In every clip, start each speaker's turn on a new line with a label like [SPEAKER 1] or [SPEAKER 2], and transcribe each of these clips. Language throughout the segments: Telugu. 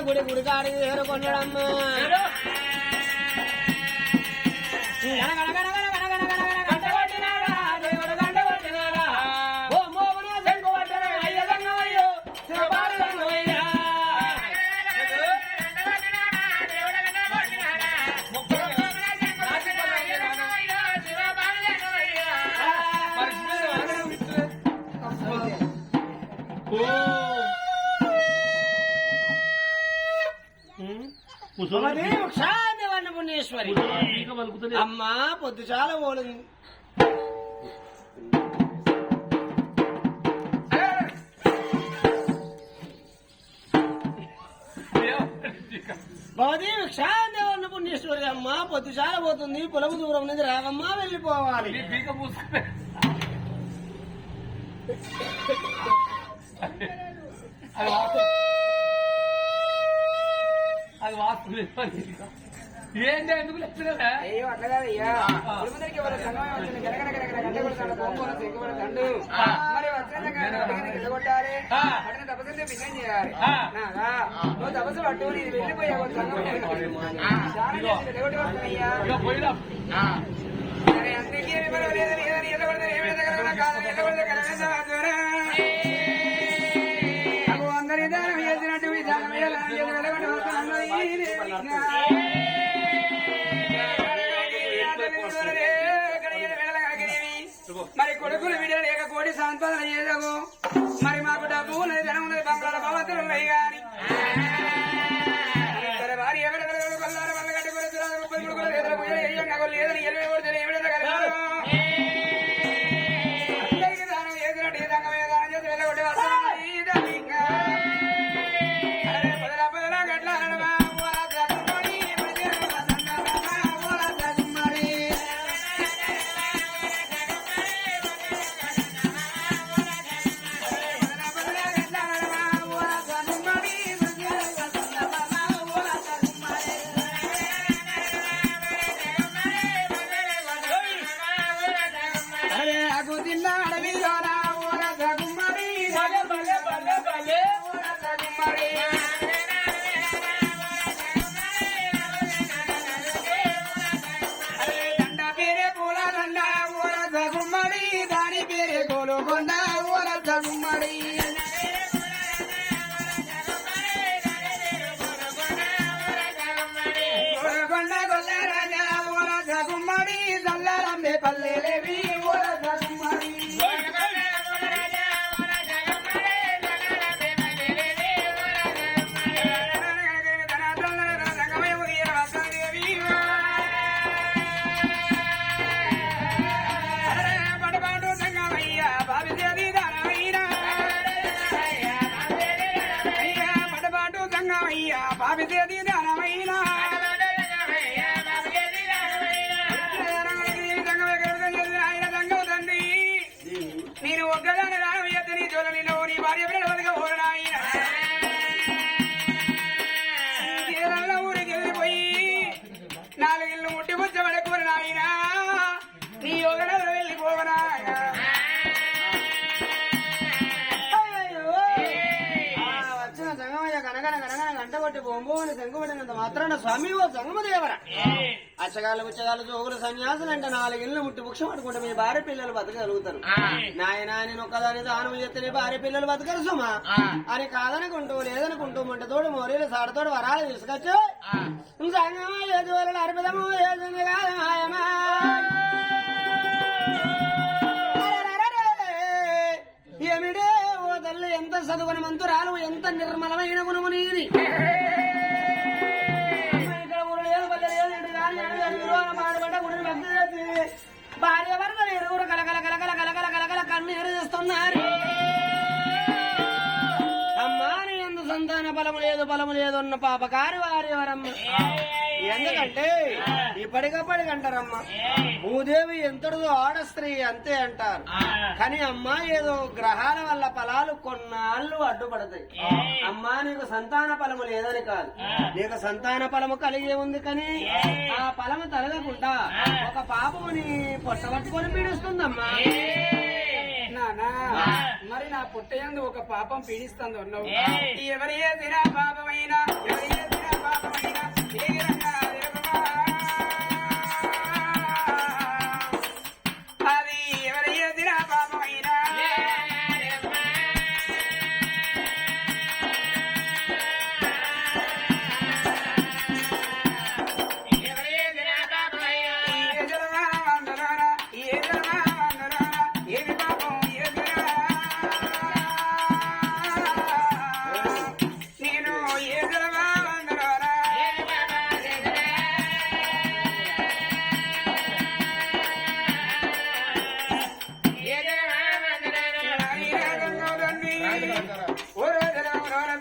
[SPEAKER 1] గుడి గుడికాడికి చేరుకున్నాడమ్మా పుణ్యేశ్వరి అమ్మా పొద్దు చాలా ఓడింది భవతి క్షాదేవన్న పుణ్యేశ్వరి అమ్మ పొద్దు చాలా పోతుంది పొలము దూరం నుంచి రావమ్మా వెళ్ళిపోవాలి
[SPEAKER 2] అది వాస్తు ఏంటి ఎందుకు చెప్తున్నా
[SPEAKER 3] అయ్యో అట్లగాదయ్యా తిరుమలకి వాళ్ళ సంగమే వచ్చింది మరి వచ్చిన కొట్టాలి పడిన తపస్సు బియ్యం చేయాలి నాగా నువ్వు తపస్సు పట్టు ఇది వెళ్ళిపోయావు సరే అందుకే వివరం లేదని ఏదని ఎల్లబడితే ఏమైనా కాదని అందరి దానం చేసినట్టు విధానం మరి కొడుకులు విడ లేక కోడి సంపాదన చేసాము మరి మాకు డబ్బు ఉన్నది ధనం ఉన్నది బంగాళ భవంతులు ఉన్నాయి కానీ వారి ఎవరెవరు వల్లారు వల్ల గడ్డ లేదని ఎల్వే అందరికీ దానం చేసినట్టు ఈ దంగమే దానం చేసి వెళ్ళగొట్టి వస్తాను నేను ఒక్కదాని రాను ఎత్తని చూడని నీ భార్య కేరళ ఊరికి వెళ్ళిపోయి 4 ఇళ్ళు ముట్టి పుచ్చబడకూరు నాయన నీ ఒకడ వెళ్ళిపోవనా
[SPEAKER 1] వచ్చిన సంగమయ్య కనగన కనగన గంట కొట్టి బొంబోని శంకుపడినంత మాత్రాన స్వామి ఓ సంగమదేవర అచ్చగాళ్ళు పుచ్చగాళ్ళు జోగులు సన్యాసులు అంటే 4 ఇళ్ళు ముట్టి వృక్షం పట్టుకుంటే మీ భార్య పిల్లలు బతకగలుగుతారు నాయన నేను ఒక్కదాని దానం చేస్తే నీ భార్య పిల్లలు బతకరు సుమా అని కాదనుకుంటూ లేదనుకుంటూ ముంట తోడు మోరీలు సాడతోడు వరాలు తీసుకొచ్చు సంగమా ఏది వరలు అర్పితము ఏది కాదు మాయమా ఏమిడే ఓ తల్లి ఎంత చదువుని మంతురాలు ఎంత నిర్మలమైన గుణము నీది భార్య భర్త ఎరువురు కలకల కలకల కలకల కలకల కన్నీరు చేస్తున్నారు అమ్మా నీ ఎందు సంతాన బలము లేదు అన్న పాపకారి వారి ఎవరమ్మ ఎందుకంటే ఇప్పటికప్పటికంటారమ్మా భూదేవి ఎంతటిదో ఆడ స్త్రీ అంతే అంటారు కానీ అమ్మా ఏదో గ్రహాల వల్ల ఫలాలు కొన్నాళ్ళు అడ్డుపడతాయి అమ్మా నీకు సంతాన ఫలము లేదని కాదు నీకు సంతాన ఫలము కలిగే ఉంది కానీ ఆ ఫలము తలగకుండా ఒక పాపముని పొట్టబట్టుకొని పీడిస్తుందమ్మా
[SPEAKER 3] నానా మరి నా పుట్టయందు ఒక పాపం పీడిస్తుంది ఉన్నావు ఎవరి చేసిన పాపమైనా ఎవరి చేసిన పాపమైనా ఏ విధంగా తెలుపమా? అది ఎవరి చేసిన పాపమైనా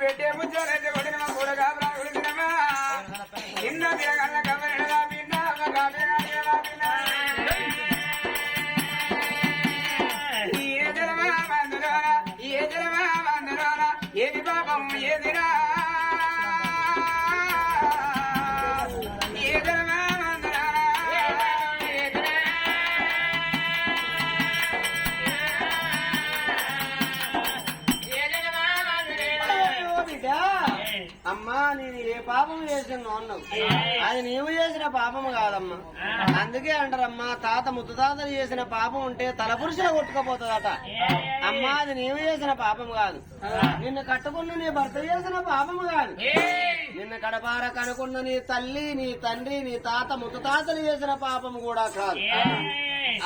[SPEAKER 3] పెట్టే ముచ్చాలంటే కొడిన కూడా కాబరా కొడుకునమా నిన్న బిరగల్ల కబరడవా పిన్న కాబరా పిన్న ఏ జలమా మందులోన ఏ జలమా మందులోన ఏది పాపం ఏదిరా ఏ జలమా
[SPEAKER 1] అమ్మా నేను ఏ పాపం చేసిన అన్నావు అది నీవు చేసిన పాపము కాదమ్మా అందుకే అంటారమ్మా తాత ముత్తుతాతలు చేసిన పాపం ఉంటే తలపురుషులు కొట్టుకపోతుందట అమ్మా అది నీవు చేసిన పాపం కాదు నిన్ను కట్టుకున్న నీ భర్త చేసిన పాపము కాదు నిన్ను కడపార కనుకున్న నీ తల్లి నీ తండ్రి నీ తాత ముత్తుతాతలు చేసిన పాపము కూడా కాదు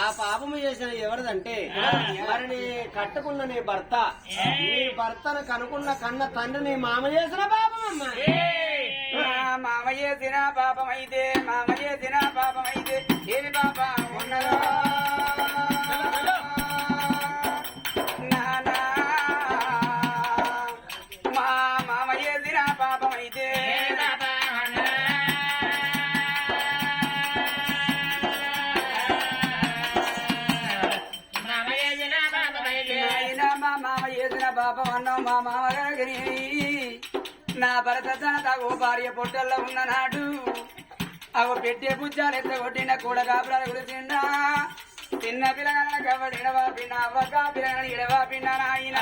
[SPEAKER 1] ఆ పాపము చేసిన ఎవరిదంటే మరి నీ కట్టుకున్న నీ భర్త నీ భర్తను కనుకున్న కన్న తండ్రి నీ మామ చేసిన పాపం అమ్మా
[SPEAKER 3] మామ చేసిన పాపమైతే మామ చేసిన పాపమైతే ఏమి పాపం ఉన్నదో నానా మా మామ చేసిన పాపమైతే మా మామ చేసిన పాపం అన్నావు మా మామ గారి నా భరత తన తాగు భార్య పొట్టల్లో ఉన్న నాడు అవి పెట్టే పుచ్చాలు ఎత్తగొట్టిన కూడా కాపురాలు కురిసిందా చిన్న పిల్లగాన కబడి ఇడవాపిన అవ్వగా పిల్లగాని ఇడవాపిన నాయన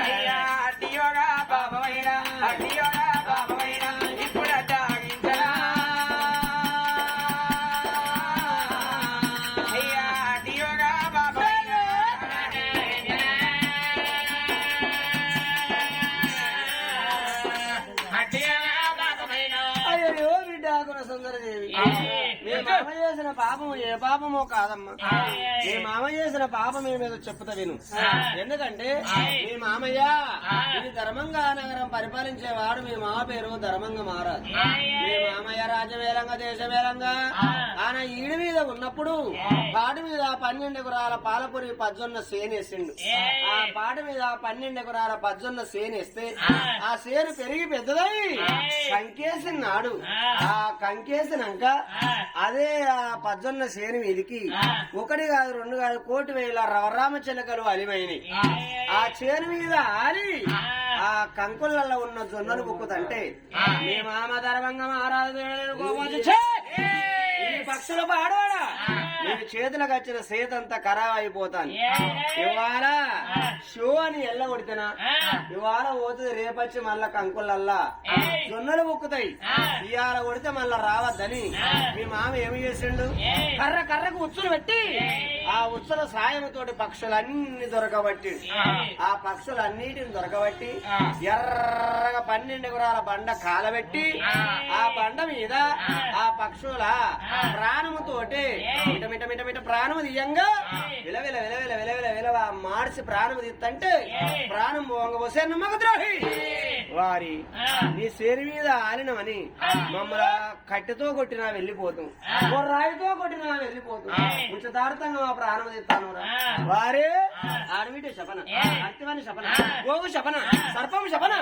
[SPEAKER 3] అయ్యా అడ్డియోగా పాపమైన అడ్డియోగా పాపమైన ఇప్పుడు అడ్డాగించనా అయ్యా అడ్డియోగా పాపమైన
[SPEAKER 1] అయ్యో బిడ్డ సుందరదేవి మీ మామ చేసిన పాపము ఏ పాపమో కాదమ్మా మీ మామ చేసిన పాపం ఏమేదో చెప్తా విను ఎందుకంటే మీ మామయ్య ఇది ధర్మంగా నగరం పరిపాలించేవాడు మీ మామ పేరు ధర్మంగా మారాదు మీ మామయ్య రాజ్యమేలంగా దేశమేలంగా ఆయన ఈడి మీద ఉన్నప్పుడు పాటి మీద 12 ఎకరాల పాలపూరి పజ్జొన్న సేనేసిండు ఆ పాటి మీద 12 ఎకరాల పజ్జొన్న సేనేస్తే ఆ సేను పెరిగి పెద్దదై కంకేసినాడు ఆ కంకేసినాక అదే ఆ పజ్జొన్న సేను మీదికి 1 కాదు 2 కాదు 1,00,00,000 రవరామ చిలకలు అలిమైనవి ఆ చేను మీద ఆలి ఆ కంకులలో ఉన్న జొన్నలు బుక్కుతంటే మీ మామ ధర్మంగా మారాదు పక్షుల పాడవాడా నేను చేతులకు వచ్చిన సేతంతా ఖరాబ్ అయిపోతాను ఇవాళ షో అని ఎల్ల కొడితేనా ఇవాళ పోతుంది రేపచ్చి మళ్ళా కంకులల్లా జొన్నలు బుక్కుతాయి ఇవాళ కొడితే మళ్ళా రావద్దని మీ మామ ఏమి చేసిండు కర్రకు ఉచ్చులు పెట్టి ఆ ఉచ్చుల సాయంతోటి పక్షులన్నీ దొరకబట్టి ఆ పక్షులన్నిటిని దొరకబట్టి ఎర్రగా 12 ఎకరాల బండ కాలబెట్టి ఆ బండ మీద ఆ పక్షుల ప్రాణముతోటి మిట మిట మిట మిట ప్రాణము తీయంగా విలవిల విలవిల విలవిల విలవ మార్చి ప్రాణము తీస్తంటే ప్రాణం వంగబోసే నమ్మకద్రోహి వారి నీ సేరి మీద ఆలినమని మమ్మల్ని కట్టెతో కొట్టినా వెళ్ళిపోతాం రాయితో కొట్టినా వెళ్ళిపోతాం ఉంచదార్థంగా మా ప్రాణం తీస్తాను వారే ఆడవిటి శపన అత్తివని శపన గోగు శపన సర్పం శపన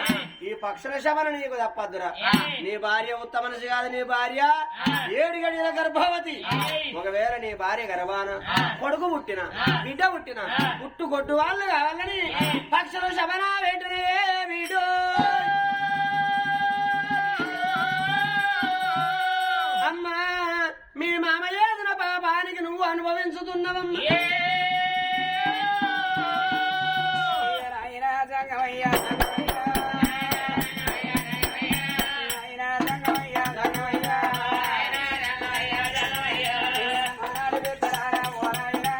[SPEAKER 1] ఈ పక్షుల శపన నీకు తప్పద్దురా నీ భార్య ఉత్తమ మనిషి కాదు నీ భార్య 7 గడియల గర్భవతి ఒకవేళ నీ భార్య గర్భాన కొడుకు పుట్టిన బిడ్డ పుట్టిన పుట్టు కొట్టు వాళ్ళు కావాలని పక్షుల శపన వెంటనే వీడు అమ్మా మీ మామ చేసిన పాపానికి నువ్వు అనుభవించుతున్నవమ్మా
[SPEAKER 3] సంగమయ్య నాయనా సంగమయ్య సంగమయ్య మనాడి పెద్దరారా ఓ నాయనా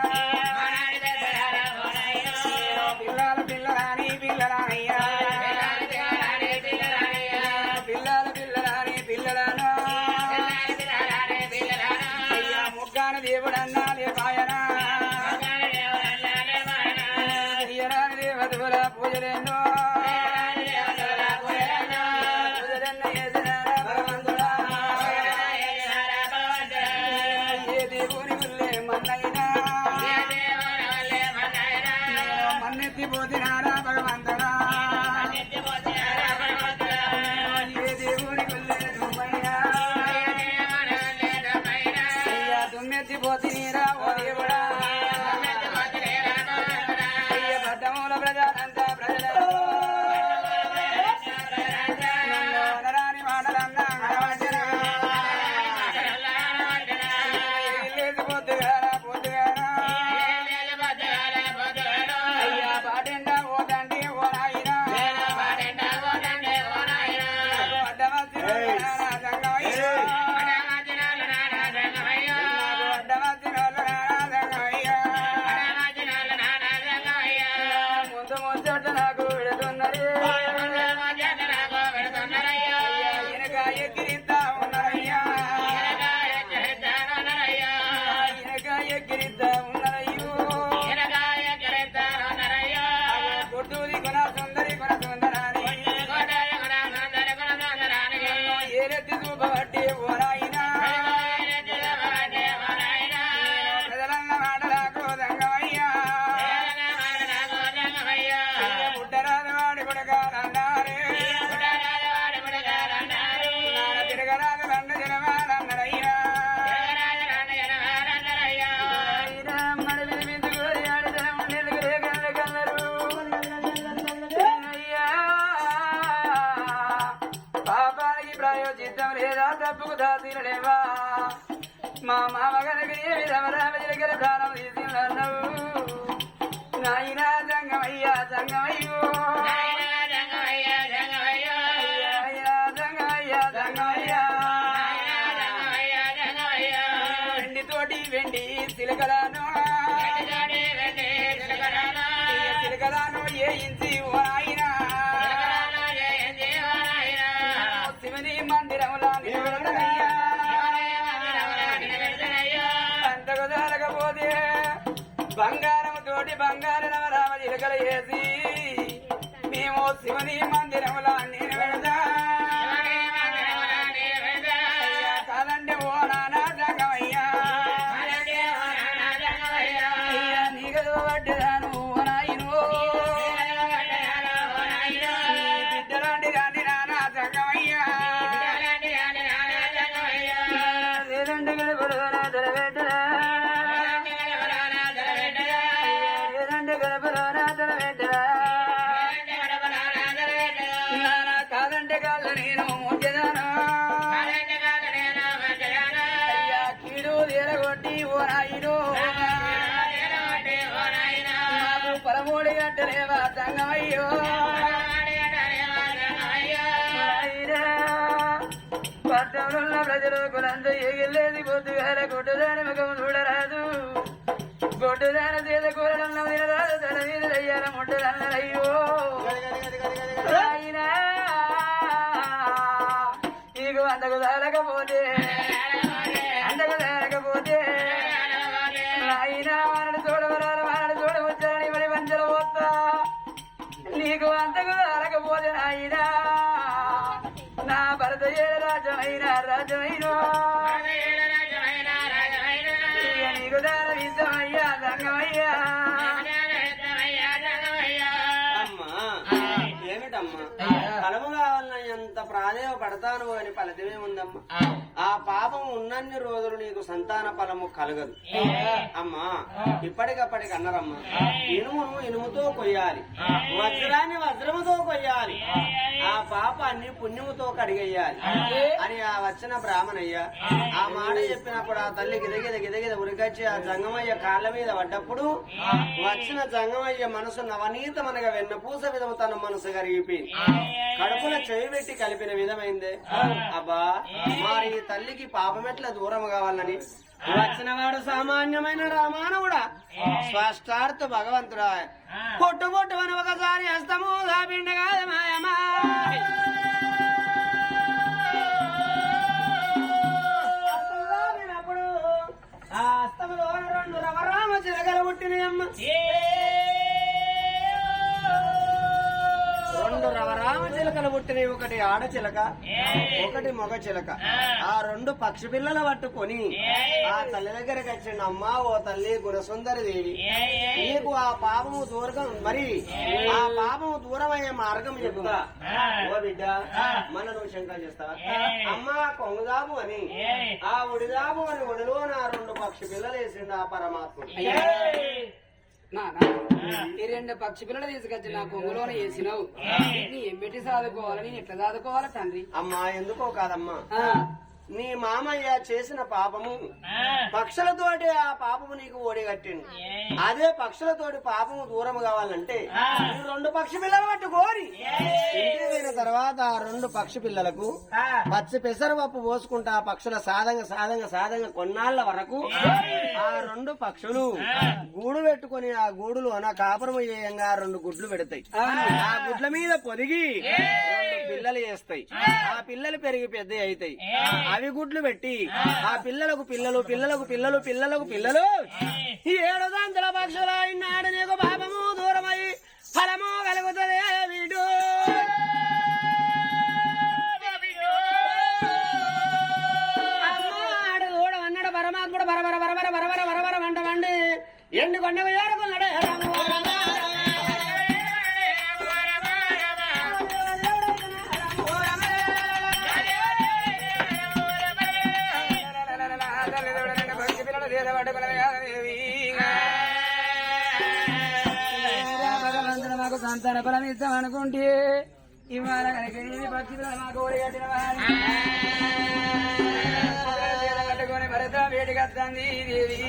[SPEAKER 3] పిల్లల పిల్లరాని పిల్లరానయ్యా పిల్లల పిల్లరాని పిల్లరానా అయ్యా ముగ్గాన దేవుడన్నా లేపాయనా అయ్యరాని దేవతల పూజలేనో పూజలన్న చేసినారా భగవంతుడా ఏ దేవుని వల్లే మన్నైనా మన్నెత్తిపోతినారా భగవంతుడా ఏ దేవుని వల్లే దుమ్మయ్యా అయ్యా దుమ్మెత్తిపోతినీరా ఓ దేవుడా అయ్య బద్దముల ప్రజలంతా ప్రజలను నన్ను అనరాని మాటలన్నా అనవచ్చనా ఇల్లేసి పొద్దుగారా పొద్దుగారా అయ్యా పాటెండా ఓ తండ్రి ఓ నాయనా అడ్డమచ్చిన సంగమయ్య అడ్డమచ్చిన సంగమయ్య ముందు ముంచట నాకు విడుతున్నది అయ్యా వెనక ఎక్కిరిస్తా ఉన్నారయ్యా వెనక ఎక్కిరిస్తా ఉన్నారయ్యో కొట్టూరి కొన సుందరి కొన సుందరాని ఏలెత్తి చూపబట్టి ఓ నాయనా ప్రజలన్న మాటలకు సంగమయ్యా పుట్టరాని వాడి కొడగారన్నారే నాన్న తిరగరాని రండ జనమాలన్నరయ్యా మరి వినిపించుకొని ఆడి జనం ఉండేందుకు రేగల్ల కల్లరు అయ్యా పాపానికి ప్రాయోజితం లేదా తప్పుకు దాసినలేవా మా మామగారికి ఏమి రమరామ దగ్గర ప్రాణం తీసిందన్నావు నాయనా సంగమయ్యా సంగమయ్యో నాయనా సంగమయ్యా సంగమయ్యా వెండి తోటి వెండి సిలకలాను సిలకలాను ఏ ఇంచి ఓ నాయనా శివుని మందిరంలో నిలబడయ్యా అంతకు జరగబోతే బంగారం తోటి బంగారు నవరామ చిలకలు వేసి మేము శివుని మందిరంలో నిలబెడదా అయ్యా కాదండి ఓ నానా సంగమయ్యా అయ్యా నీకు పడ్డదాను ఓ నాయను బిడ్డలాంటి రాని నానా సంగమయ్యా లేదండి గడపడు నా తలబెట్టరా లేదండి గడపడు నా తలబెట్టరా నానా కాదంటే కాళ్ళ నేను ముఖ్యదానా అయ్యా కీడు తీరగొట్టి ఓ నాయుడు నాకు పరమూడి గంటలేవా సంగమయ్యో నాయనా, పట్టణంలో ప్రజలు కులంతా ఎగిలేసి పొద్దుగాల కొట్టుదాని ముఖం చూడరాదు కొట్టుదాని చేత కూరడంలో తినరాదు తన మీద అయ్యాల ముట్టదన్నయ్యో నాయనా నీకు అంతకు దారకపోతే నాయనా వానని చూడవరాలు వానని చూడవచ్చారని మరి వంచలు పోతా నీకు అంతకు దారకపోతే నాయనా నా భరత ఏడ రాజమైన నీకు దారం ఇష్టమయ్యా సంగమయ్యా
[SPEAKER 1] అమ్మా ఏమిటమ్మా కలము కావాలని ఎంత ప్రాధేయపడ పడతాను అని ఫలితమేముందమ్మా ఆ పాపం ఉన్నన్ని రోజులు నీకు సంతాన ఫలము కలగదు అమ్మా ఇప్పటికప్పటికి అన్నారమ్మా ఇనుమును ఇనుముతో కొయ్యాలి వజ్రాన్ని వజ్రముతో కొయ్యాలి ఆ పాపాన్ని పుణ్యముతో కడిగేయాలి అని ఆ వచ్చిన బ్రాహ్మణయ్య ఆ మాట చెప్పినప్పుడు ఆ తల్లి గిదగిద గిదగిద ఉరికొచ్చి ఆ జంగమయ్య కాళ్ళ మీద పడ్డప్పుడు వచ్చిన జంగమయ్య మనసు నవనీతమనగా వెన్నపూస విధము తన మనసు కరిగిపోయింది కడుపుల చేయి పెట్టి కలిపిన విధమైందే అబ్బా మరి ఈ తల్లికి పాపం ఎట్లా దూరం కావాలని వచ్చిన వాడు సామాన్యమైన రామానవుడా స్పష్టార్థ భగవంతుడా పొట్టు పొట్టు అని ఒకసారి హస్తము దాపిండి కాదు మాయమా అప్పుడు ఆ హస్తములో 2 రవరామ చిలకలు పుట్టినయమ్మ 2 రవరామ చిలకలు పుట్టినవి ఒకటి ఆడ చిలక ఒకటి మగ చిలక ఆ 2 పక్షి పిల్లలు పట్టుకొని ఆ తల్లి దగ్గరికి వచ్చిండు అమ్మా ఓ తల్లి గుణసుందరి దేవి నీకు ఆ పాపము దూరం మరి ఆ పాపము దూరం అయ్యే మార్గం చెప్తా ఓ బిడ్డ మన నువ్వు శంకం చేస్తావా అమ్మా కొంగుదాబు అని ఆ ఉడిదాబు అని ఒడిలో నా 2 పక్షి పిల్లలు వేసిండు ఆ పరమాత్మ
[SPEAKER 3] ఈ 2 పక్షి పిల్లలు తీసుకొచ్చి నా కొంగులోనే వేసినావు నీ ఎమ్మెటి సాదుకోవాలి నేను ఎట్లా సాదుకోవాలి తండ్రి
[SPEAKER 1] అమ్మా ఎందుకో కాదమ్మా నీ మామయ్య చేసిన పాపము పక్షులతోటి ఆ పాపము నీకు ఓడిగట్టిండు అదే పక్షులతోటి పాపము దూరం కావాలంటే ఈ 2 పక్షి పిల్లలు పట్టుకోరి ఇంటికి పోయిన తర్వాత ఆ 2 పక్షి పిల్లలకు పచ్చి పెసరపప్పు పోసుకుంటా ఆ పక్షుల సాధంగా కొన్నాళ్ల వరకు ఆ 2 పక్షులు గూడు పెట్టుకొని ఆ గూడులు అన కాపురం చేయంగా 2 గుడ్లు పెడతాయి ఆ గుడ్ల మీద పొదిగి 2 పిల్లలు వేస్తాయి ఆ పిల్లలు పెరిగి పెద్ద అవుతాయి అవి గుడ్లు పెట్టి ఆ పిల్లలకు పిల్లలు 7 దంతల పక్షులు ఇన్నాడు నీకు పాపము దూరమై ఫలము కలుగుతుంది వీడు అన్నాడు అన్నాడు పరమాత్ముడు బరబర బరబర బరబర బరబర వంట వండి ఎండు కొండకు ఏడుకున్నాడు
[SPEAKER 3] భగవంతుడు మాకు సంతాన ఫలం ఇస్తాం అనుకుంటే ఇవాళ పక్షులు మాకు ఓడిగట్టిన కట్టుకొని భరత వేడిగత్తంది దేవి